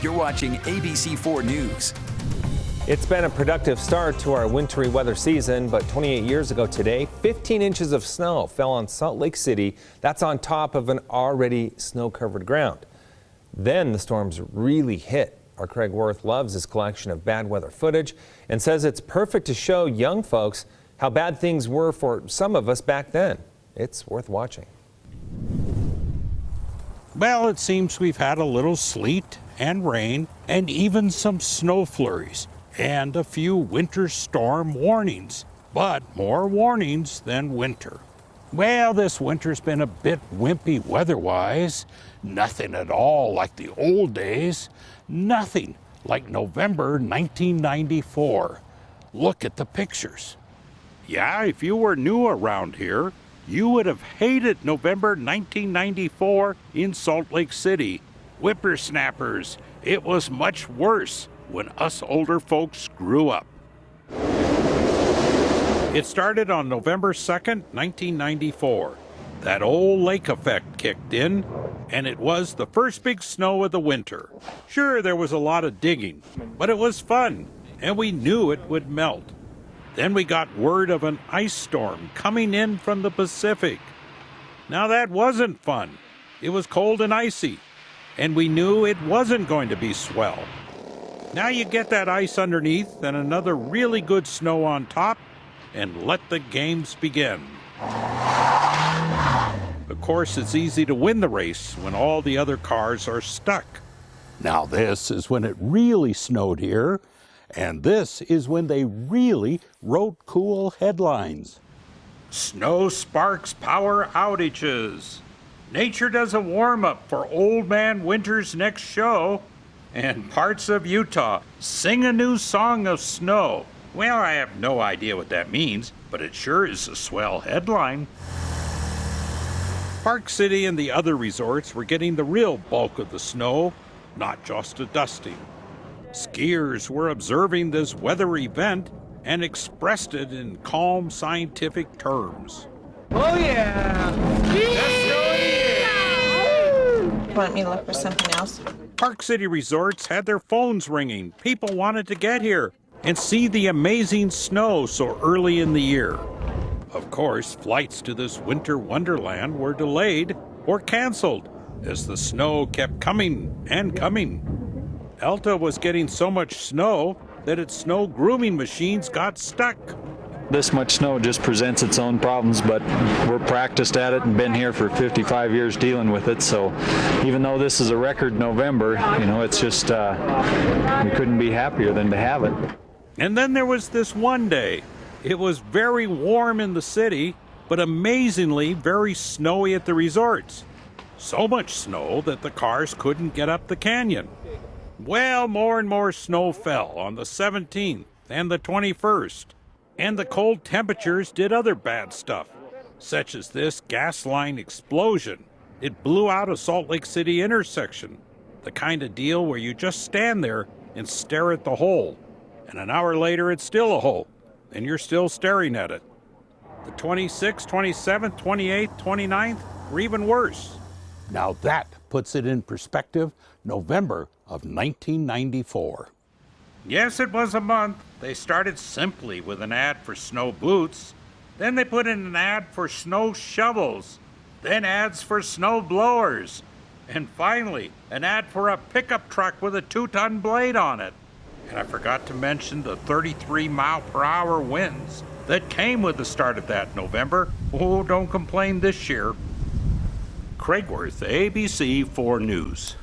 You're watching ABC4 News. It's been a productive start to our wintry weather season, but 28 years ago today, 15 inches of snow fell on Salt Lake City. That's on top of an already snow-covered ground. Then the storms really hit. Our Craig Wirth loves his collection of bad weather footage and says it's perfect to show young folks how bad things were for some of us back then. It's worth watching. Well, it seems we've had a little sleet and rain and even some snow flurries and a few winter storm warnings, but more warnings than winter. Well, this winter's been a bit wimpy weather-wise. Nothing at all like the old days. Nothing like November 1994. Look at the pictures. Yeah, if you were new around here, you would have hated November 1994 in Salt Lake City. Whippersnappers, it was much worse when us older folks grew up. It started on November 2nd, 1994. That old lake effect kicked in, and it was the first big snow of the winter. Sure, there was a lot of digging, but it was fun, and we knew it would melt. Then we got word of an ice storm coming in from the Pacific. Now that wasn't fun. It was cold and icy, and we knew it wasn't going to be swell. Now you get that ice underneath and another really good snow on top, and let the games begin. Of course, it's easy to win the race when all the other cars are stuck. Now this is when it really snowed here, and this is when they really wrote cool headlines. Snow sparks power outages. Nature does a warm-up for Old Man Winter's next show. And parts of Utah sing a new song of snow. Well, I have no idea what that means, but it sure is a swell headline. Park City and the other resorts were getting the real bulk of the snow, not just a dusting. Skiers were observing this weather event and expressed it in calm scientific terms. Oh yeah! Want me to look for something else? Park City resorts had their phones ringing. People wanted to get here and see the amazing snow so early in the year. Of course, flights to this winter wonderland were delayed or canceled as the snow kept coming and coming. Elta was getting so much snow that its snow grooming machines got stuck. This much snow just presents its own problems, but we're practiced at it and been here for 55 years dealing with it. So even though this is a record November, it's just, we couldn't be happier than to have it. And then there was this one day. It was very warm in the city, but amazingly very snowy at the resorts. So much snow that the cars couldn't get up the canyon. Well, more and more snow fell on the 17th and the 21st. And the cold temperatures did other bad stuff, such as this gas line explosion. It blew out a Salt Lake City intersection, the kind of deal where you just stand there and stare at the hole. And an hour later, it's still a hole, and you're still staring at it. The 26th, 27th, 28th, 29th were even worse. Now that puts it in perspective, November of 1994. Yes, it was a month. They started simply with an ad for snow boots. Then they put in an ad for snow shovels. Then ads for snow blowers. And finally, an ad for a pickup truck with a 2-ton blade on it. And I forgot to mention the 33-mile-per-hour winds that came with the start of that November. Oh, don't complain this year. Craig Wirth, ABC4 News.